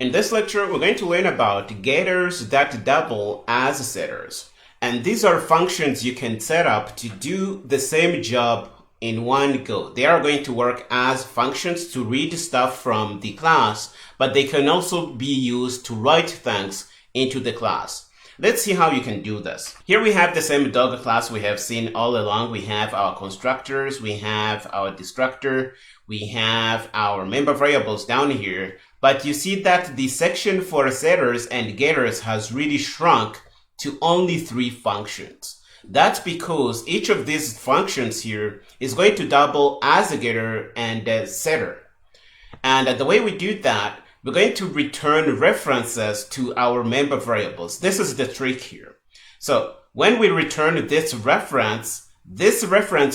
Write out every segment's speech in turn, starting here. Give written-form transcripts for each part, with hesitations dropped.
In this lecture, we're going to learn about getters that double as setters. And these are functions you can set up to do the same job in one go. They are going to work as functions to read stuff from the class, but they can also be used to write things into the class. Let's see how you can do this. Here we have the same dog class we have seen all along. We have our constructors, we have our destructor, we have our member variables down here. But you see that the section for setters and getters has really shrunk to only 3 functions. That's because each of these functions here is going to double as a getter and a setter. And the way we do that, we're going to return references to our member variables. This is the trick here. So when we return this reference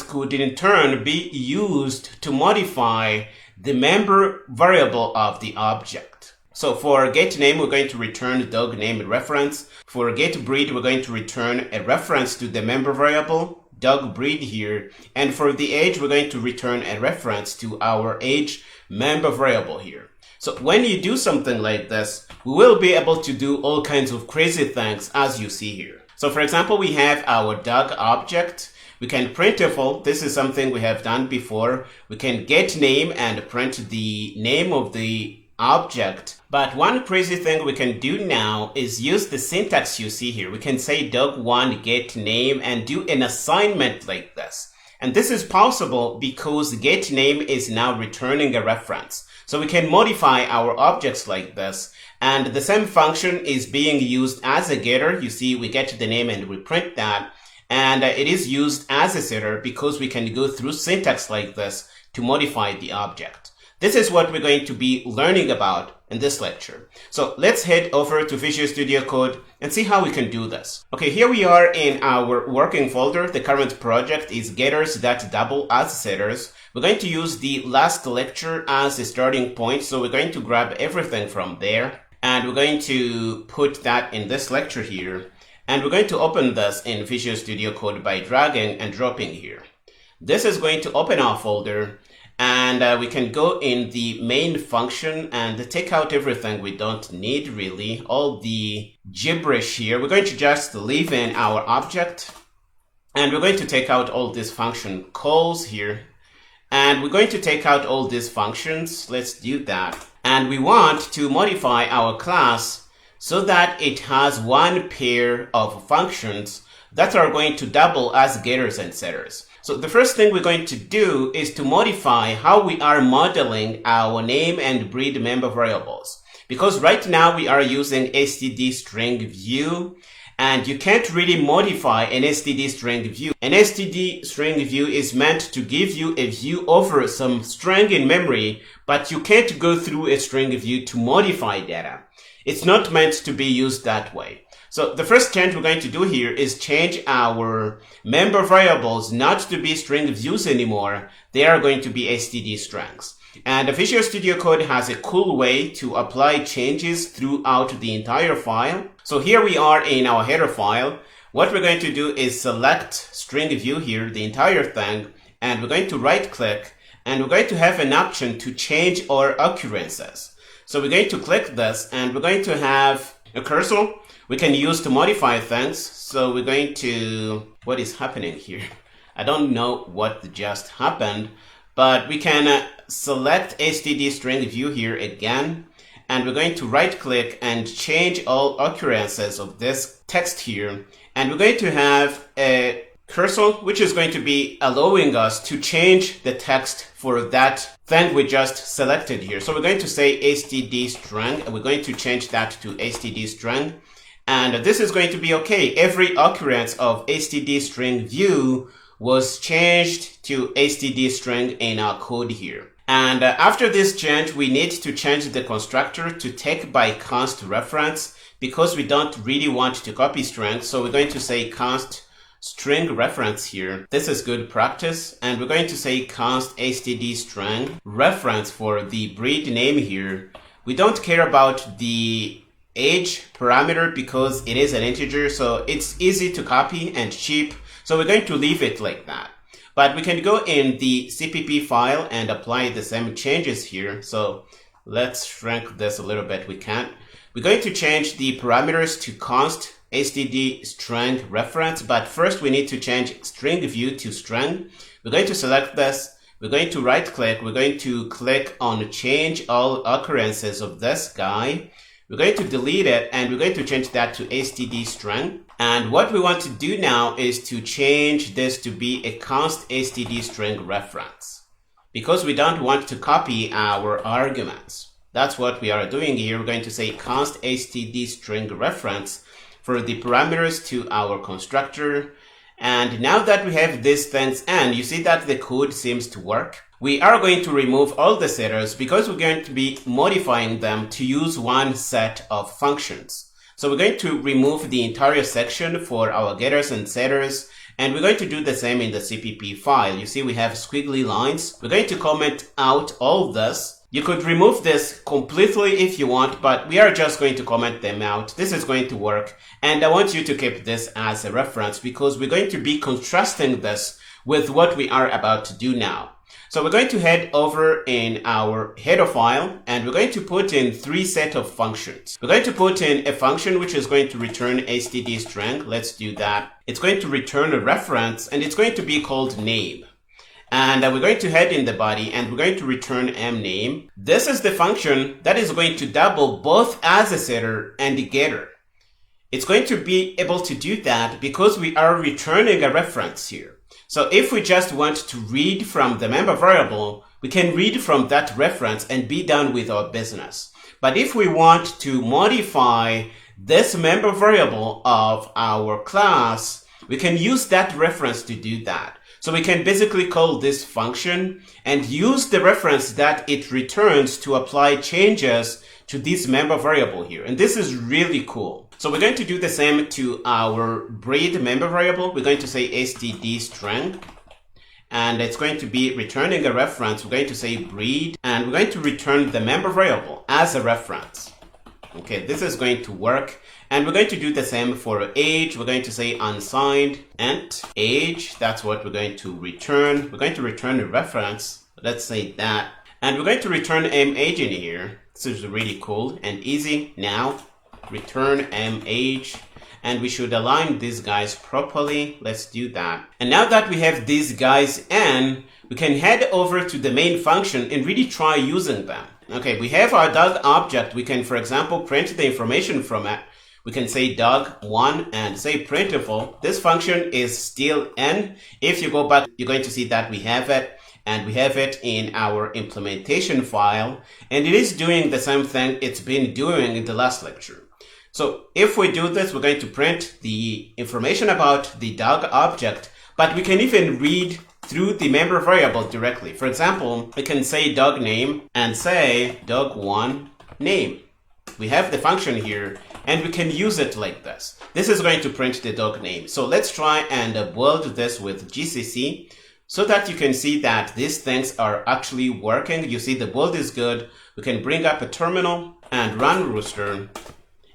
could in turn be used to modify the member variable of the object. So for getName, we're going to return dog name reference. For getBreed, we're going to return a reference to the member variable, dog breed here. And for the age, we're going to return a reference to our age member variable here. So when you do something like this, we will be able to do all kinds of crazy things as you see here. So for example, we have our dog object. We can printful. This is something we have done before. We can get name and print the name of the object. But one crazy thing we can do now is use the syntax you see here. We can say dog1 get name and do an assignment like this. And this is possible because get name is now returning a reference. So we can modify our objects like this. And the same function is being used as a getter. You see, we get the name and we print that. And it is used as a setter because we can go through syntax like this to modify the object. This is what we're going to be learning about in this lecture. So let's head over to Visual Studio Code and see how we can do this. Okay, here we are in our working folder. The current project is getters that double as setters. We're going to use the last lecture as a starting point. So we're going to grab everything from there and we're going to put that in this lecture here. And we're going to open this in Visual Studio Code by dragging and dropping here. This is going to open our folder. And we can go in the main function and take out everything we don't need really, all the gibberish here. We're going to just leave in our object and we're going to take out all these function calls here. And we're going to take out all these functions. Let's do that. And we want to modify our class so that it has one pair of functions that are going to double as getters and setters. So the first thing we're going to do is to modify how we are modeling our name and breed member variables. Because right now we are using std string view and you can't really modify an std string view. An std string view is meant to give you a view over some string in memory, but you can't go through a string view to modify data. It's not meant to be used that way. So the first change we're going to do here is change our member variables not to be string views anymore. They are going to be std strings. And Visual Studio Code has a cool way to apply changes throughout the entire file. So here we are in our header file. What we're going to do is select string view here, the entire thing, and we're going to right click and we're going to have an option to change our occurrences. So we're going to click this and we're going to have a cursor we can use to modify things. So we're going to, what is happening here? I don't know what just happened, but we can select std string view here again, and we're going to right click and change all occurrences of this text here. And we're going to have a cursor, which is going to be allowing us to change the text for that thing we just selected here. So we're going to say std string, and we're going to change that to std string. And this is going to be okay. Every occurrence of std string view was changed to std string in our code here. And after this change, we need to change the constructor to take by const reference because we don't really want to copy strings. So we're going to say const string reference here. This is good practice. And we're going to say const std string reference for the breed name here. We don't care about the age parameter because it is an integer, so it's easy to copy and cheap. So we're going to leave it like that. But we can go in the CPP file and apply the same changes here. So Let's shrink this a little bit. We can't. We're going to change the parameters to const std string reference, but first we need to change string view to string. We're going to select this. We're going to right click. We're going to click on change all occurrences of this guy. We're going to delete it and we're going to change that to std string. And what we want to do now is to change this to be a const std string reference, because we don't want to copy our arguments. That's what we are doing here. We're going to say const std string reference for the parameters to our constructor. And now that we have these things and you see that the code seems to work, we are going to remove all the setters because we're going to be modifying them to use one set of functions. So we're going to remove the entire section for our getters and setters, and we're going to do the same in the CPP file. You see we have squiggly lines. We're going to comment out all this. You could remove this completely if you want, but we are just going to comment them out. This is going to work, and I want you to keep this as a reference because we're going to be contrasting this with what we are about to do now. So we're going to head over in our header file and we're going to put in 3 sets of functions. We're going to put in a function which is going to return std string. Let's do that. It's going to return a reference and it's going to be called name. And we're going to head in the body and we're going to return mname. This is the function that is going to double both as a setter and a getter. It's going to be able to do that because we are returning a reference here. So if we just want to read from the member variable, we can read from that reference and be done with our business. But if we want to modify this member variable of our class, we can use that reference to do that. So we can basically call this function and use the reference that it returns to apply changes to this member variable here. And this is really cool. So we're going to do the same to our breed member variable. We're going to say std string, and it's going to be returning a reference. We're going to say breed, and we're going to return the member variable as a reference. Okay, this is going to work. And we're going to do the same for age. We're going to say unsigned int age. That's what we're going to return. We're going to return a reference. Let's say that. And we're going to return age in here. This is really cool and easy. Now, return age. And we should align these guys properly. Let's do that. And now that we have these guys in, we can head over to the main function and really try using them. Okay, we have our dog object. We can, for example, print the information from it. We can say dog1 and say printful. This function is still in. If you go back, you're going to see that we have it, and we have it in our implementation file, and it is doing the same thing it's been doing in the last lecture. So if we do this, we're going to print the information about the dog object, but we can even read through the member variable directly. For example, we can say dog name and say dog1 name. We have the function here and we can use it like this. This is going to print the dog name. So let's try and build this with GCC so that you can see that these things are actually working. You see the build is good. We can bring up a terminal and run rooster.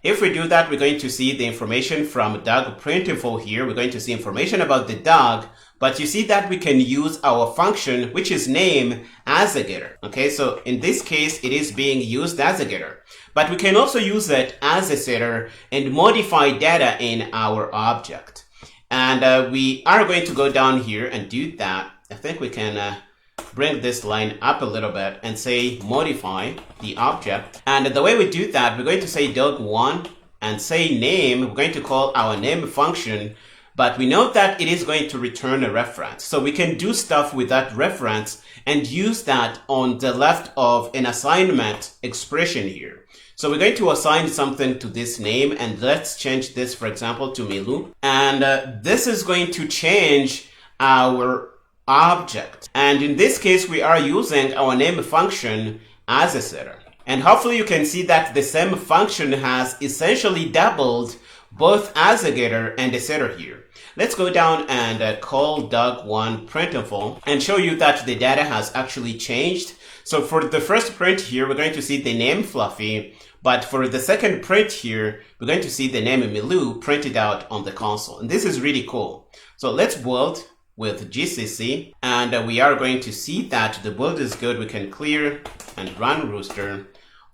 If we do that, we're going to see the information from dog printful here. We're going to see information about the dog, but you see that we can use our function, which is name, as a getter. Okay, so in this case, it is being used as a getter, but we can also use it as a setter and modify data in our object. And we are going to go down here and do that. I think we can bring this line up a little bit and say modify the object. And the way we do that, we're going to say dog1 and say name. We're going to call our name function, but we know that it is going to return a reference. So we can do stuff with that reference and use that on the left of an assignment expression here. So we're going to assign something to this name, and let's change this, for example, to Milou. And this is going to change our object. And in this case, we are using our name function as a setter. And hopefully you can see that the same function has essentially doubled both as a getter and a setter here. Let's go down and call dog1 printful and show you that the data has actually changed. So for the first print here, we're going to see the name Fluffy, but for the second print here, we're going to see the name Milou printed out on the console. And this is really cool. So let's build with GCC, and we are going to see that the build is good. We can clear and run rooster.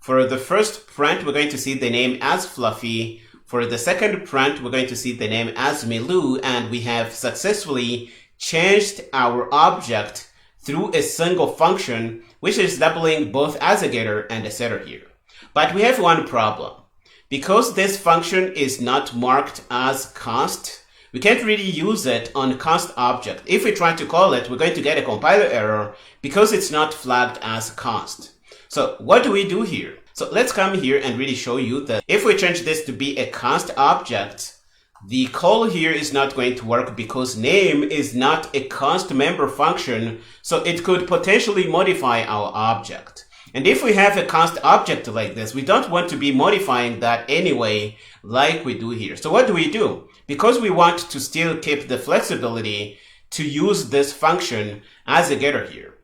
For the first print, we're going to see the name as Fluffy. For the second print, we're going to see the name as Milou, and we have successfully changed our object through a single function, which is doubling both as a getter and a setter here. But we have one problem. Because this function is not marked as const, we can't really use it on const object. If we try to call it, we're going to get a compiler error because it's not flagged as const. So what do we do here? So let's come here and really show you that if we change this to be a const object, the call here is not going to work because name is not a const member function, so it could potentially modify our object. And if we have a const object like this, we don't want to be modifying that anyway, like we do here. So what do? Because we want to still keep the flexibility to use this function as a getter here.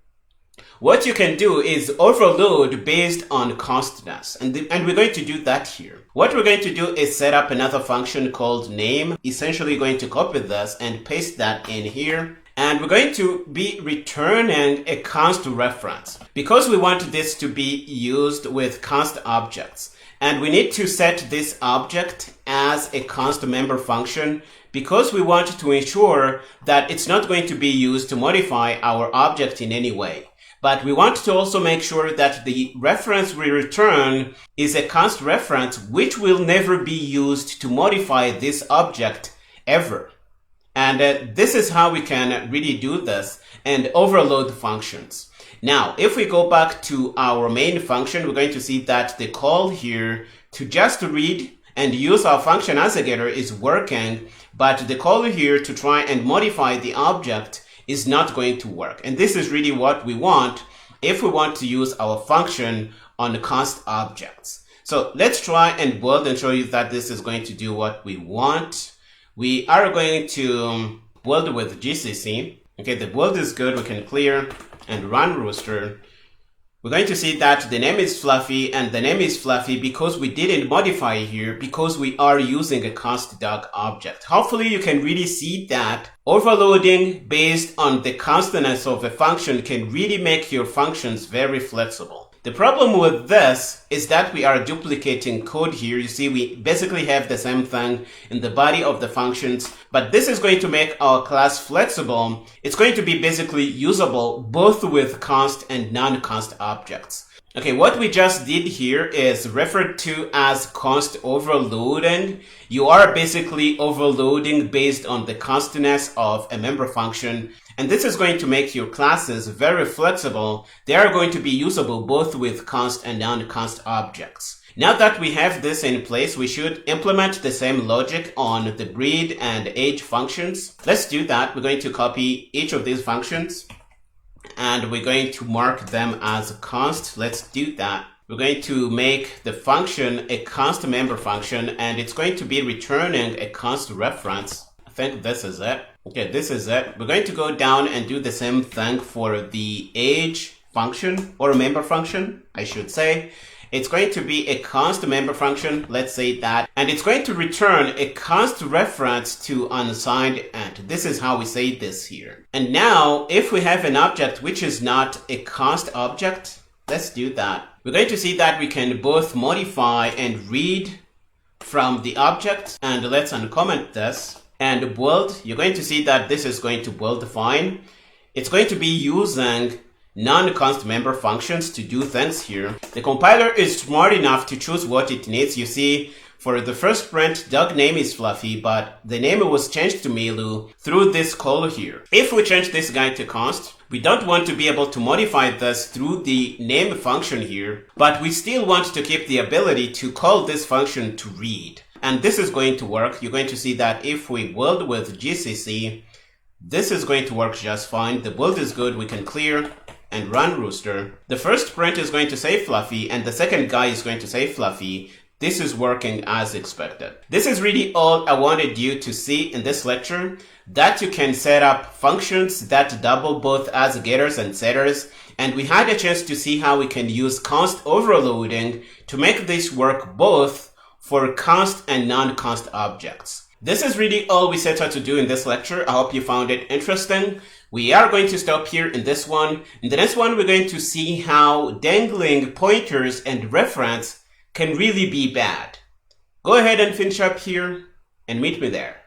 What you can do is overload based on constness, and we're going to do that here. What we're going to do is set up another function called name, essentially going to copy this and paste that in here. And we're going to be returning a const reference because we want this to be used with const objects. And we need to set this object as a const member function because we want to ensure that it's not going to be used to modify our object in any way. But we want to also make sure that the reference we return is a const reference which will never be used to modify this object ever. And this is how we can really do this and overload functions. Now, if we go back to our main function, we're going to see that the call here to just read and use our function as a getter is working, but the call here to try and modify the object is not going to work. And this is really what we want if we want to use our function on const objects. So let's try and build and show you that this is going to do what we want. We are going to build with GCC. Okay, the build is good. We can clear and run Rooster. We're going to see that the name is Fluffy, and the name is Fluffy because we didn't modify here because we are using a const dog object. Hopefully you can really see that overloading based on the constness of a function can really make your functions very flexible. The problem with this is that we are duplicating code here. You see, we basically have the same thing in the body of the functions, but this is going to make our class flexible. It's going to be basically usable both with const and non-const objects. Okay, what we just did here is referred to as const overloading. You are basically overloading based on the constness of a member function. And this is going to make your classes very flexible. They are going to be usable both with const and non-const objects. Now that we have this in place, we should implement the same logic on the breed and age functions. Let's do that. We're going to copy each of these functions and we're going to mark them as a const. Let's do that. We're going to make the function a const member function, and it's going to be returning a const reference. I think this is it. Okay, this is it. We're going to go down and do the same thing for the age function, or member function, I should say. It's going to be a const member function, let's say that, and it's going to return a const reference to unassigned int. This is how we say this here. And now, if we have an object which is not a const object, let's do that. We're going to see that we can both modify and read from the object, and let's uncomment this and build. You're going to see that this is going to build fine. It's going to be using non-const member functions to do things here. The compiler is smart enough to choose what it needs. You see, for the first print, dog name is Fluffy, but the name was changed to Milou through this call here. If we change this guy to const, we don't want to be able to modify this through the name function here, but we still want to keep the ability to call this function to read. And this is going to work. You're going to see that if we build with GCC, this is going to work just fine. The build is good. We can clear and run Rooster. The first print is going to say Fluffy, and the second guy is going to say Fluffy. This is working as expected. This is really all I wanted you to see in this lecture, that you can set up functions that double both as getters and setters, and we had a chance to see how we can use const overloading to make this work both for const and non-const objects. This is really all we set out to do in this lecture. I hope you found it interesting. We are going to stop here in this one. In the next one, we're going to see how dangling pointers and reference can really be bad. Go ahead and finish up here and meet me there.